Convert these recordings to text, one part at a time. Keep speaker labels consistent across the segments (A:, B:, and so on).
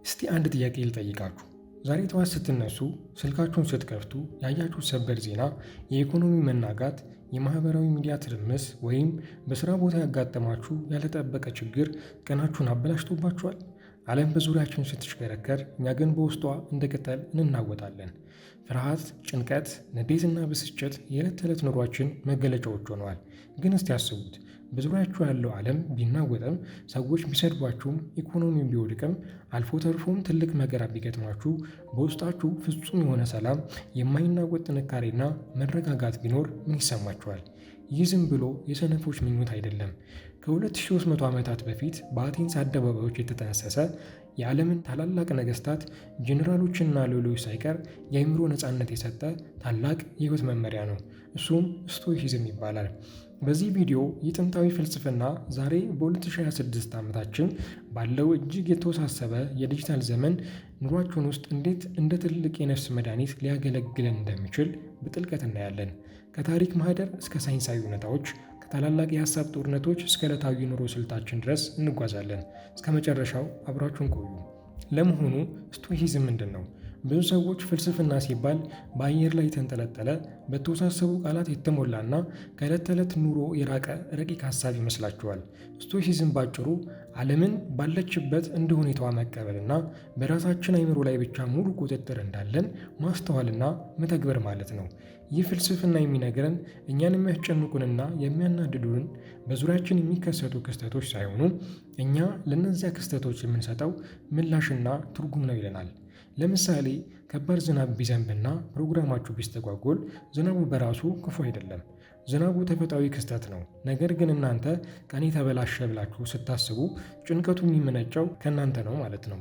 A: እስቲ አንድ ጥያቄ ልጠይቃችሁ። ዛሬ ጠዋት ስትነሱ ስልካችሁን ስትከፍቱ ያያችሁ ሰበር ዜና፣ የኢኮኖሚ መናጋት፣ የማህበራዊ ሚዲያ ትርምስ ወይም በስራ ቦታ ያጋጠማችሁ ያልተጠበቀ ችግር ቀናችሁን አበላሽቶባችኋል? ዓለም በዙሪያችን ስትሽከረከር እኛ ግን በውስጧ እንደ ቅጠል እንናወጣለን። ፍርሃት፣ ጭንቀት፣ ንዴትና ብስጭት የዕለት ተዕለት ኑሯችን መገለጫዎች ሆነዋል። ግን እስቲ ያስቡት፣ በዙሪያችሁ ያለው ዓለም ቢናወጥም፣ ሰዎች ቢሰድቧችሁም፣ ኢኮኖሚ ቢወድቅም፣ አልፎ ተርፎም ትልቅ መከራ ቢገጥማችሁ፣ በውስጣችሁ ፍጹም የሆነ ሰላም፣ የማይናወጥ ጥንካሬና መረጋጋት ቢኖር ምን ይሰማችኋል? ይህ ዝም ብሎ የሰነፎች ምኞት አይደለም። ከ2300 ዓመታት በፊት በአቴንስ አደባባዮች የተጠነሰሰ የዓለምን ታላላቅ ነገሥታት፣ ጄኔራሎችና ሎሌዎች ሳይቀር የአእምሮ ነፃነት የሰጠ ታላቅ የሕይወት መመሪያ ነው። እሱም ስቶይሲዝም ይባላል። በዚህ ቪዲዮ የጥንታዊ ፍልስፍና ዛሬ በ2026 ዓመታችን ባለው እጅግ የተወሳሰበ የዲጂታል ዘመን ኑሯችን ውስጥ እንዴት እንደ ትልቅ የነፍስ መድኃኒት ሊያገለግለን እንደሚችል በጥልቀት እናያለን። ከታሪክ ማህደር እስከ ሳይንሳዊ እውነታዎች፣ ከታላላቅ የሀሳብ ጦርነቶች እስከ ዕለታዊ ኑሮ ስልታችን ድረስ እንጓዛለን። እስከ መጨረሻው አብራችሁን ቆዩ። ለመሆኑ ስቶይሲዝም ምንድን ነው? ብዙ ሰዎች ፍልስፍና ሲባል በአየር ላይ የተንጠለጠለ በተወሳሰቡ ቃላት የተሞላና ከዕለት ተዕለት ኑሮ የራቀ ረቂቅ ሀሳብ ይመስላችኋል። ስቶይሲዝም ባጭሩ ዓለምን ባለችበት እንደ ሁኔታዋ መቀበልና በራሳችን አእምሮ ላይ ብቻ ሙሉ ቁጥጥር እንዳለን ማስተዋልና መተግበር ማለት ነው። ይህ ፍልስፍና የሚነግረን እኛን የሚያስጨንቁንና የሚያናድዱን በዙሪያችን የሚከሰቱ ክስተቶች ሳይሆኑ እኛ ለእነዚያ ክስተቶች የምንሰጠው ምላሽና ትርጉም ነው ይለናል። ለምሳሌ ከባድ ዝናብ ቢዘንብና ፕሮግራማችሁ ቢስተጓጎል ዝናቡ በራሱ ክፉ አይደለም። ዝናቡ ተፈጥሯዊ ክስተት ነው። ነገር ግን እናንተ ቀኔ ተበላሸ ብላችሁ ስታስቡ ጭንቀቱ የሚመነጨው ከእናንተ ነው ማለት ነው።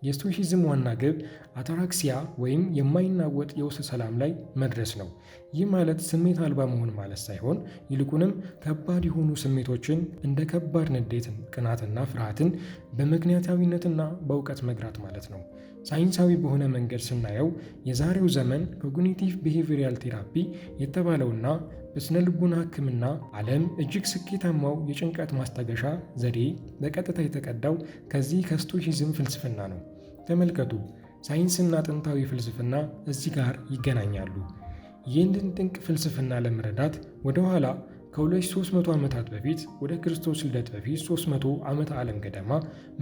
A: የስቶይሲዝም ዋና ግብ አታራክሲያ ወይም የማይናወጥ የውስጥ ሰላም ላይ መድረስ ነው። ይህ ማለት ስሜት አልባ መሆን ማለት ሳይሆን ይልቁንም ከባድ የሆኑ ስሜቶችን እንደ ከባድ ንዴት፣ ቅናትና ፍርሃትን በምክንያታዊነትና በእውቀት መግራት ማለት ነው። ሳይንሳዊ በሆነ መንገድ ስናየው የዛሬው ዘመን ኮግኒቲቭ ቢሄቪየራል ቴራፒ የተባለውና በስነ ልቦና ሕክምና ዓለም እጅግ ስኬታማው የጭንቀት ማስታገሻ ዘዴ በቀጥታ የተቀዳው ከዚህ ከስቶይሲዝም ፍልስፍና ነው። ተመልከቱ፣ ሳይንስና ጥንታዊ ፍልስፍና እዚህ ጋር ይገናኛሉ። ይህንን ድንቅ ፍልስፍና ለመረዳት ወደ ኋላ ከ2300 ዓመታት በፊት ወደ ክርስቶስ ልደት በፊት 300 ዓመተ ዓለም ገደማ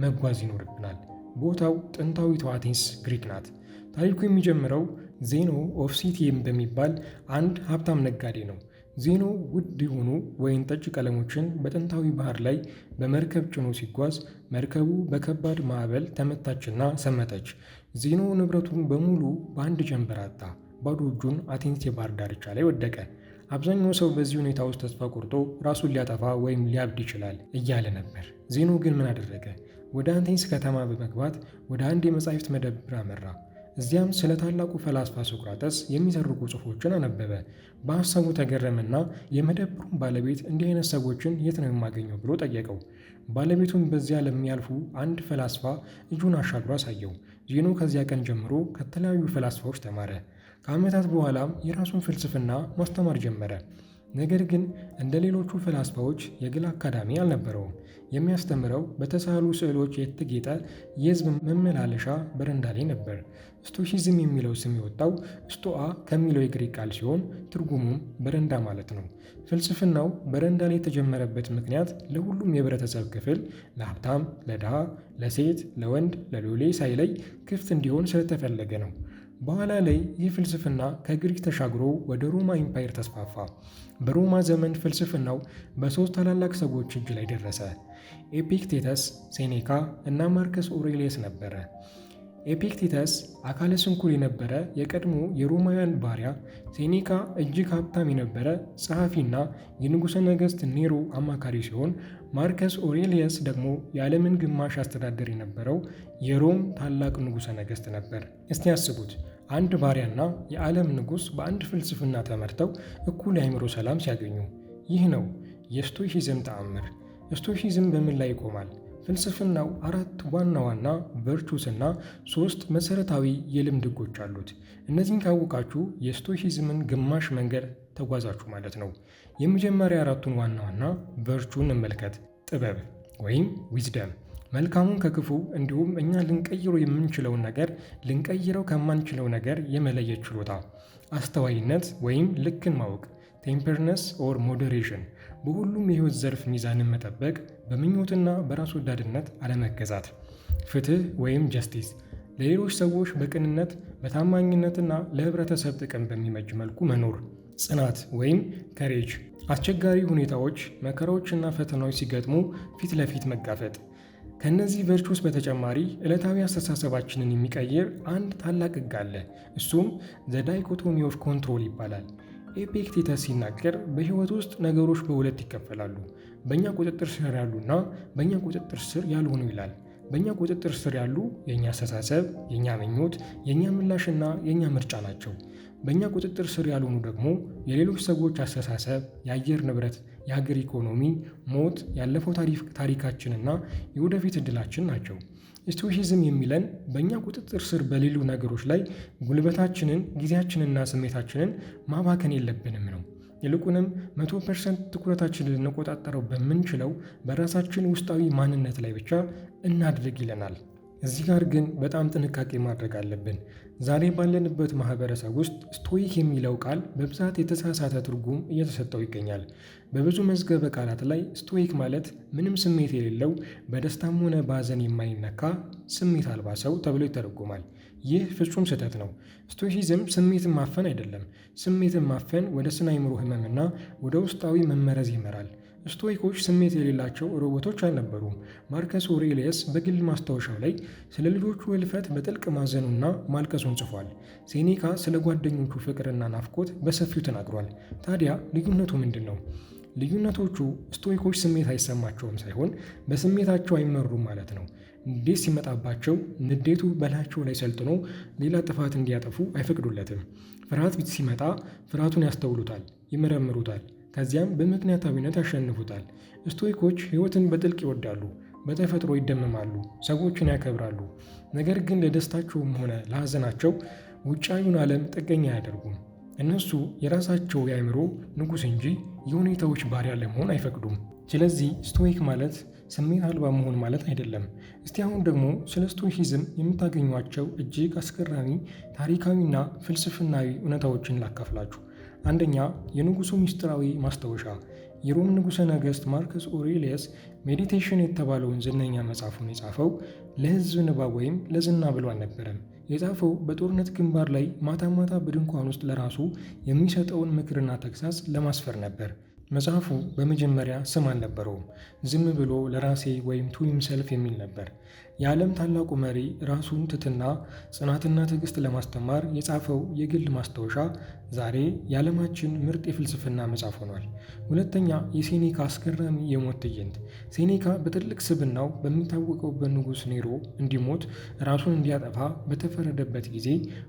A: መጓዝ ይኖርብናል። ቦታው ጥንታዊቷ አቴንስ ግሪክ ናት። ታሪኩ የሚጀምረው ዜኖ ኦፍ ሲቲየም በሚባል አንድ ሀብታም ነጋዴ ነው። ዜኖ ውድ የሆኑ ወይን ጠጅ ቀለሞችን በጥንታዊ ባህር ላይ በመርከብ ጭኖ ሲጓዝ መርከቡ በከባድ ማዕበል ተመታችና ሰመጠች። ዜኖ ንብረቱን በሙሉ በአንድ ጀንበር አጣ። ባዶ እጁን አቴንስ የባህር ዳርቻ ላይ ወደቀ። አብዛኛው ሰው በዚህ ሁኔታ ውስጥ ተስፋ ቆርጦ ራሱን ሊያጠፋ ወይም ሊያብድ ይችላል እያለ ነበር። ዜኖ ግን ምን አደረገ? ወደ አቴንስ ከተማ በመግባት ወደ አንድ የመጻሕፍት መደብር አመራ። እዚያም ስለ ታላቁ ፈላስፋ ሶቅራጠስ የሚሰርቁ ጽሑፎችን አነበበ። በሐሳቡ ተገረመና የመደብሩን ባለቤት እንዲህ አይነት ሰዎችን የት ነው የማገኘው ብሎ ጠየቀው። ባለቤቱን በዚያ ለሚያልፉ አንድ ፈላስፋ እጁን አሻግሮ አሳየው። ዜኖ ከዚያ ቀን ጀምሮ ከተለያዩ ፈላስፋዎች ተማረ። ከዓመታት በኋላም የራሱን ፍልስፍና ማስተማር ጀመረ። ነገር ግን እንደ ሌሎቹ ፈላስፋዎች የግል አካዳሚ አልነበረውም። የሚያስተምረው በተሳሉ ስዕሎች የተጌጠ የሕዝብ መመላለሻ በረንዳ ላይ ነበር። ስቶይሲዝም የሚለው ስም የወጣው ስቶአ ከሚለው የግሪክ ቃል ሲሆን ትርጉሙም በረንዳ ማለት ነው። ፍልስፍናው በረንዳ ላይ የተጀመረበት ምክንያት ለሁሉም የህብረተሰብ ክፍል፣ ለሀብታም፣ ለድሃ፣ ለሴት፣ ለወንድ፣ ለሎሌ ሳይለይ ክፍት እንዲሆን ስለተፈለገ ነው። በኋላ ላይ ይህ ፍልስፍና ከግሪክ ተሻግሮ ወደ ሮማ ኢምፓየር ተስፋፋ። በሮማ ዘመን ፍልስፍናው በሦስት ታላላቅ ሰዎች እጅ ላይ ደረሰ። ኤፒክቴተስ፣ ሴኔካ እና ማርከስ ኦሬሊየስ ነበረ። ኤፒክቴተስ አካለ ስንኩል የነበረ የቀድሞ የሮማውያን ባሪያ፣ ሴኔካ እጅግ ሀብታም የነበረ ጸሐፊና የንጉሠ ነገሥት ኔሮ አማካሪ ሲሆን ማርከስ ኦሬሊየስ ደግሞ የዓለምን ግማሽ አስተዳደር የነበረው የሮም ታላቅ ንጉሠ ነገሥት ነበር። እስቲ ያስቡት፣ አንድ ባሪያና የዓለም ንጉሥ በአንድ ፍልስፍና ተመርተው እኩል የአእምሮ ሰላም ሲያገኙ። ይህ ነው የስቶይሲዝም ተአምር። ስቶይሲዝም በምን ላይ ይቆማል? ፍልስፍናው 4 ዋና ዋና ቨርቹስና 3 መሰረታዊ የልምድ ሕጎች አሉት። እነዚህን ካወቃችሁ የስቶይሲዝምን ግማሽ መንገድ ተጓዛችሁ ማለት ነው። የመጀመሪያ 4ቱን ዋና ዋና ቨርቹ እንመልከት። ጥበብ ወይም ዊዝደም፣ መልካሙን ከክፉ እንዲሁም እኛ ልንቀይረው የምንችለውን ነገር ልንቀይረው ከማንችለው ነገር የመለየት ችሎታ፣ አስተዋይነት ወይም ልክን ማወቅ፣ ቴምፐርነስ ኦር ሞዴሬሽን፣ በሁሉም የህይወት ዘርፍ ሚዛንን መጠበቅ፣ በምኞትና በራስ ወዳድነት አለመገዛት፣ ፍትህ ወይም ጀስቲስ፣ ለሌሎች ሰዎች በቅንነት በታማኝነትና ለህብረተሰብ ጥቅም በሚመጅ መልኩ መኖር፣ ጽናት ወይም ከሬጅ፣ አስቸጋሪ ሁኔታዎች መከራዎችና ፈተናዎች ሲገጥሙ ፊት ለፊት መጋፈጥ። ከእነዚህ ቨርቹስ በተጨማሪ ዕለታዊ አስተሳሰባችንን የሚቀይር አንድ ታላቅ ሕግ አለ። እሱም ዘ ዳይኮቶሚ ኦፍ ኮንትሮል ይባላል። ኤፒክቴተስ ሲናገር በሕይወት ውስጥ ነገሮች በሁለት ይከፈላሉ፣ በእኛ ቁጥጥር ስር ያሉና በእኛ ቁጥጥር ስር ያልሆኑ ይላል። በእኛ ቁጥጥር ስር ያሉ የእኛ አስተሳሰብ፣ የእኛ ምኞት፣ የእኛ ምላሽና የእኛ ምርጫ ናቸው። በእኛ ቁጥጥር ስር ያልሆኑ ደግሞ የሌሎች ሰዎች አስተሳሰብ፣ የአየር ንብረት፣ የሀገር ኢኮኖሚ፣ ሞት፣ ያለፈው ታሪካችንና የወደፊት ዕድላችን ናቸው። ስቶይሲዝም የሚለን በእኛ ቁጥጥር ስር በሌሉ ነገሮች ላይ ጉልበታችንን፣ ጊዜያችንና ስሜታችንን ማባከን የለብንም ነው። ይልቁንም 100% ትኩረታችንን ልንቆጣጠረው በምንችለው በራሳችን ውስጣዊ ማንነት ላይ ብቻ እናድርግ ይለናል። እዚህ ጋር ግን በጣም ጥንቃቄ ማድረግ አለብን። ዛሬ ባለንበት ማህበረሰብ ውስጥ ስቶይክ የሚለው ቃል በብዛት የተሳሳተ ትርጉም እየተሰጠው ይገኛል። በብዙ መዝገበ ቃላት ላይ ስቶይክ ማለት ምንም ስሜት የሌለው በደስታም ሆነ በሐዘን የማይነካ ስሜት አልባ ሰው ተብሎ ይተረጎማል። ይህ ፍጹም ስህተት ነው። ስቶይሲዝም ስሜትን ማፈን አይደለም። ስሜትን ማፈን ወደ ስነ አእምሮ ህመምና ወደ ውስጣዊ መመረዝ ይመራል። ስቶይኮች ስሜት የሌላቸው ሮቦቶች አልነበሩም። ማርከስ ኦሬሊየስ በግል ማስታወሻው ላይ ስለ ልጆቹ ሕልፈት በጥልቅ ማዘኑና ማልቀሱን ጽፏል። ሴኔካ ስለ ጓደኞቹ ፍቅርና ናፍቆት በሰፊው ተናግሯል። ታዲያ ልዩነቱ ምንድን ነው? ልዩነቶቹ ስቶይኮች ስሜት አይሰማቸውም ሳይሆን በስሜታቸው አይመሩም ማለት ነው። ንዴት ሲመጣባቸው ንዴቱ በላያቸው ላይ ሰልጥኖ ሌላ ጥፋት እንዲያጠፉ አይፈቅዱለትም። ፍርሃት ሲመጣ ፍርሃቱን ያስተውሉታል፣ ይመረምሩታል፣ ከዚያም በምክንያታዊነት ያሸንፉታል። ስቶይኮች ሕይወትን በጥልቅ ይወዳሉ፣ በተፈጥሮ ይደመማሉ፣ ሰዎችን ያከብራሉ። ነገር ግን ለደስታቸውም ሆነ ለሐዘናቸው ውጫዊውን ዓለም ጥገኛ አያደርጉም። እነሱ የራሳቸው የአእምሮ ንጉሥ እንጂ የሁኔታዎች ባሪያ ለመሆን አይፈቅዱም። ስለዚህ ስቶይክ ማለት ስሜት አልባ መሆን ማለት አይደለም። እስቲ አሁን ደግሞ ስለ ስቶይሲዝም የምታገኟቸው እጅግ አስገራሚ ታሪካዊና ፍልስፍናዊ እውነታዎችን ላካፍላችሁ። አንደኛ፣ የንጉሡ ምስጢራዊ ማስታወሻ። የሮም ንጉሠ ነገሥት ማርከስ ኦሬሊየስ ሜዲቴሽን የተባለውን ዝነኛ መጽሐፉን የጻፈው ለሕዝብ ንባብ ወይም ለዝና ብሎ አልነበረም። የጻፈው በጦርነት ግንባር ላይ ማታ ማታ በድንኳን ውስጥ ለራሱ የሚሰጠውን ምክርና ተግሳጽ ለማስፈር ነበር። መጽሐፉ በመጀመሪያ ስም አልነበረውም። ዝም ብሎ ለራሴ ወይም ቱ ሂምሰልፍ የሚል ነበር። የዓለም ታላቁ መሪ ራሱን ትሕትና፣ ጽናትና ትዕግስት ለማስተማር የጻፈው የግል ማስታወሻ ዛሬ የዓለማችን ምርጥ የፍልስፍና መጽሐፍ ሆኗል። ሁለተኛ፣ የሴኔካ አስገራሚ የሞት ትዕይንት። ሴኔካ በትልቅ ስብዕናው በሚታወቀው በንጉሥ ኔሮ እንዲሞት ራሱን እንዲያጠፋ በተፈረደበት ጊዜ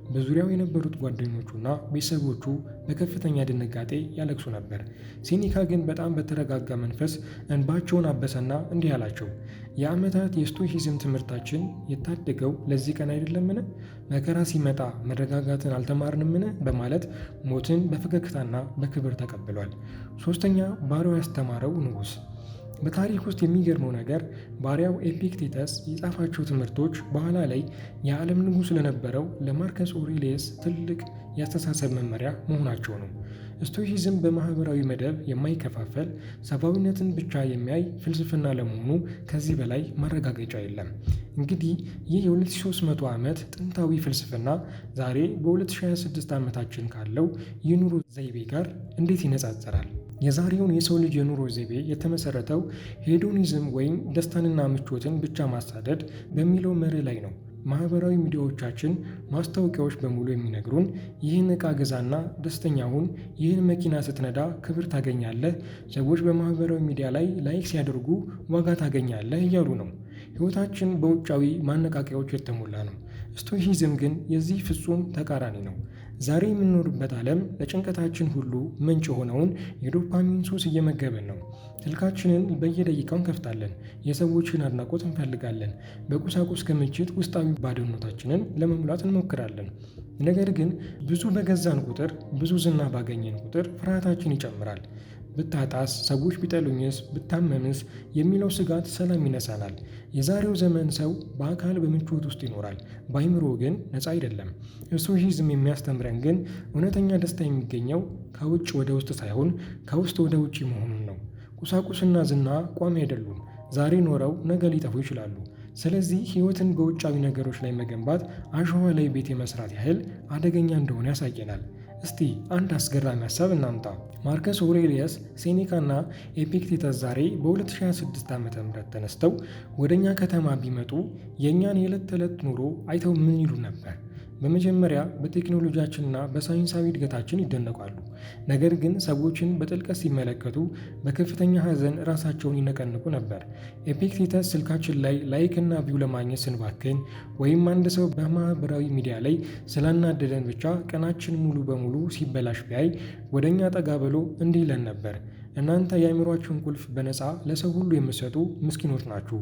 A: በዙሪያው የነበሩት ጓደኞቹና ቤተሰቦቹ በከፍተኛ ድንጋጤ ያለቅሱ ነበር። ሴኔካ ግን በጣም በተረጋጋ መንፈስ እንባቸውን አበሰና እንዲህ አላቸው፣ የዓመታት የስቶይሲዝም ትምህርታችን የታደገው ለዚህ ቀን አይደለምን? መከራ ሲመጣ መረጋጋትን አልተማርንምን? በማለት ሞትን በፈገግታና በክብር ተቀብሏል። ሶስተኛ፣ ባሪያው ያስተማረው ንጉሥ። በታሪክ ውስጥ የሚገርመው ነገር ባሪያው ኤፒክቴተስ የጻፋቸው ትምህርቶች በኋላ ላይ የዓለም ንጉሥ ለነበረው ለማርከስ ኦሬሊየስ ትልቅ የአስተሳሰብ መመሪያ መሆናቸው ነው። ስቶይሲዝም በማህበራዊ መደብ የማይከፋፈል ሰብአዊነትን ብቻ የሚያይ ፍልስፍና ለመሆኑ ከዚህ በላይ ማረጋገጫ የለም። እንግዲህ ይህ የ2300 ዓመት ጥንታዊ ፍልስፍና ዛሬ በ2026 ዓመታችን ካለው የኑሮ ዘይቤ ጋር እንዴት ይነጻጸራል? የዛሬውን የሰው ልጅ የኑሮ ዘይቤ የተመሰረተው ሄዶኒዝም ወይም ደስታንና ምቾትን ብቻ ማሳደድ በሚለው መርህ ላይ ነው። ማህበራዊ ሚዲያዎቻችን ማስታወቂያዎች በሙሉ የሚነግሩን ይህን ዕቃ ግዛና ደስተኛ ሁን፣ ይህን መኪና ስትነዳ ክብር ታገኛለህ፣ ሰዎች በማህበራዊ ሚዲያ ላይ ላይክ ሲያደርጉ ዋጋ ታገኛለህ እያሉ ነው። ሕይወታችን በውጫዊ ማነቃቂያዎች የተሞላ ነው። ስቶይሲዝም ግን የዚህ ፍጹም ተቃራኒ ነው። ዛሬ የምንኖርበት ዓለም ለጭንቀታችን ሁሉ ምንጭ የሆነውን የዶፓሚን ሱስ እየመገበን ነው። ስልካችንን በየደቂቃው እንከፍታለን። የሰዎችን አድናቆት እንፈልጋለን። በቁሳቁስ ክምችት ውስጣዊ ባዶነታችንን ለመሙላት እንሞክራለን። ነገር ግን ብዙ በገዛን ቁጥር፣ ብዙ ዝና ባገኘን ቁጥር ፍርሃታችን ይጨምራል። ብታጣስ፣ ሰዎች ቢጠሉኝስ፣ ብታመምስ የሚለው ስጋት ሰላም ይነሳናል። የዛሬው ዘመን ሰው በአካል በምቾት ውስጥ ይኖራል፣ በአይምሮ ግን ነፃ አይደለም። ስቶይሲዝም የሚያስተምረን ግን እውነተኛ ደስታ የሚገኘው ከውጭ ወደ ውስጥ ሳይሆን ከውስጥ ወደ ውጭ መሆኑን ነው። ቁሳቁስና ዝና ቋሚ አይደሉም። ዛሬ ኖረው ነገ ሊጠፉ ይችላሉ። ስለዚህ ሕይወትን በውጫዊ ነገሮች ላይ መገንባት አሸዋ ላይ ቤት የመስራት ያህል አደገኛ እንደሆነ ያሳየናል። እስቲ አንድ አስገራሚ ሀሳብ እናምጣ። ማርከስ ኦሬሊየስ፣ ሴኔካ እና ኤፒክቴተስ ዛሬ በ2026 ዓ.ም ተነስተው ወደ እኛ ከተማ ቢመጡ የእኛን የዕለት ተዕለት ኑሮ አይተው ምን ይሉ ነበር? በመጀመሪያ በቴክኖሎጂያችንና በሳይንሳዊ እድገታችን ይደነቃሉ። ነገር ግን ሰዎችን በጥልቀት ሲመለከቱ በከፍተኛ ሐዘን ራሳቸውን ይነቀንቁ ነበር። ኤፒክቴተስ ስልካችን ላይ ላይክ እና ቪው ለማግኘት ስንባክን ወይም አንድ ሰው በማህበራዊ ሚዲያ ላይ ስላናደደን ብቻ ቀናችን ሙሉ በሙሉ ሲበላሽ ቢያይ ወደ እኛ ጠጋ ብሎ እንዲህ ይለን ነበር። እናንተ የአእምሯችሁን ቁልፍ በነፃ ለሰው ሁሉ የምትሰጡ ምስኪኖች ናችሁ።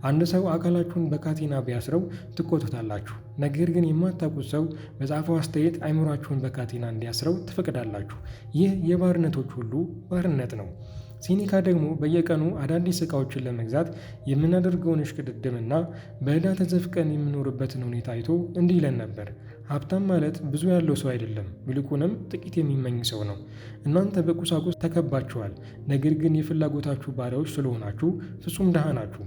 A: አንድ ሰው አካላችሁን በካቴና ቢያስረው ትቆጡታላችሁ። ነገር ግን የማታውቁት ሰው በጻፈው አስተያየት አእምሯችሁን በካቴና እንዲያስረው ትፈቅዳላችሁ። ይህ የባርነቶች ሁሉ ባርነት ነው። ሴኔካ ደግሞ በየቀኑ አዳዲስ ዕቃዎችን ለመግዛት የምናደርገውን እሽቅድድምና በዕዳ ተዘፍቀን የምኖርበትን ሁኔታ አይቶ እንዲህ ይለን ነበር። ሀብታም ማለት ብዙ ያለው ሰው አይደለም፣ ይልቁንም ጥቂት የሚመኝ ሰው ነው። እናንተ በቁሳቁስ ተከባችኋል፣ ነገር ግን የፍላጎታችሁ ባሪያዎች ስለሆናችሁ ፍጹም ድሃ ናችሁ።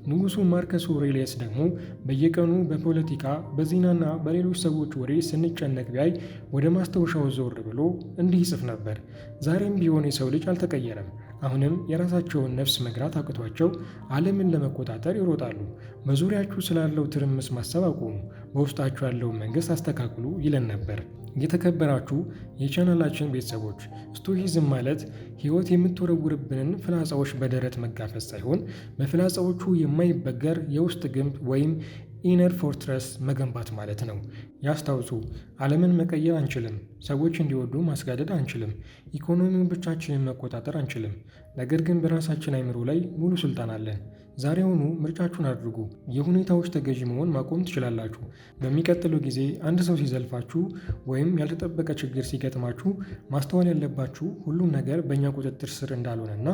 A: ንጉሡ ማርከስ ኦሬሊየስ ደግሞ በየቀኑ በፖለቲካ በዜናና በሌሎች ሰዎች ወሬ ስንጨነቅ ቢያይ ወደ ማስታወሻው ዘወር ብሎ እንዲህ ይጽፍ ነበር። ዛሬም ቢሆን የሰው ልጅ አልተቀየረም። አሁንም የራሳቸውን ነፍስ መግራት አቅቷቸው ዓለምን ለመቆጣጠር ይሮጣሉ። በዙሪያችሁ ስላለው ትርምስ ማሰብ አቁሙ፣ በውስጣችሁ ያለውን መንግሥት አስተካክሉ ይለን ነበር። የተከበራችሁ የቻናላችን ቤተሰቦች፣ ስቶይሲዝም ማለት ሕይወት የምትወረውርብንን ፍላጻዎች በደረት መጋፈጥ ሳይሆን በፍላጻዎቹ የማይበገር የውስጥ ግንብ ወይም ኢነር ፎርትረስ መገንባት ማለት ነው። ያስታውሱ፣ ዓለምን መቀየር አንችልም። ሰዎች እንዲወዱ ማስገደድ አንችልም። ኢኮኖሚውን ብቻችንን መቆጣጠር አንችልም። ነገር ግን በራሳችን አእምሮ ላይ ሙሉ ስልጣን አለን። ዛሬውኑ ምርጫችሁን አድርጉ። የሁኔታዎች ተገዢ መሆን ማቆም ትችላላችሁ። በሚቀጥለው ጊዜ አንድ ሰው ሲዘልፋችሁ ወይም ያልተጠበቀ ችግር ሲገጥማችሁ ማስተዋል ያለባችሁ ሁሉም ነገር በእኛ ቁጥጥር ስር እንዳልሆነና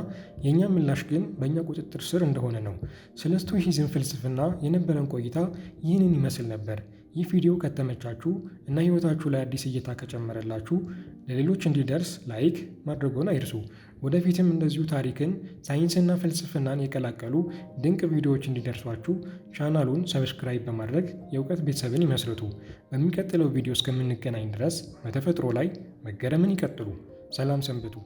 A: የእኛ ምላሽ ግን በእኛ ቁጥጥር ስር እንደሆነ ነው። ስለ ስቶይሲዝም ፍልስፍና የነበረን ቆይታ ይህንን ይመስል ነበር። ይህ ቪዲዮ ከተመቻችሁ እና ሕይወታችሁ ላይ አዲስ እይታ ከጨመረላችሁ ለሌሎች እንዲደርስ ላይክ ማድረጎን አይርሱ። ወደፊትም እንደዚሁ ታሪክን፣ ሳይንስና ፍልስፍናን የቀላቀሉ ድንቅ ቪዲዮዎች እንዲደርሷችሁ ቻናሉን ሰብስክራይብ በማድረግ የእውቀት ቤተሰብን ይመስርቱ። በሚቀጥለው ቪዲዮ እስከምንገናኝ ድረስ በተፈጥሮ ላይ መገረምን ይቀጥሉ። ሰላም ሰንብቱ።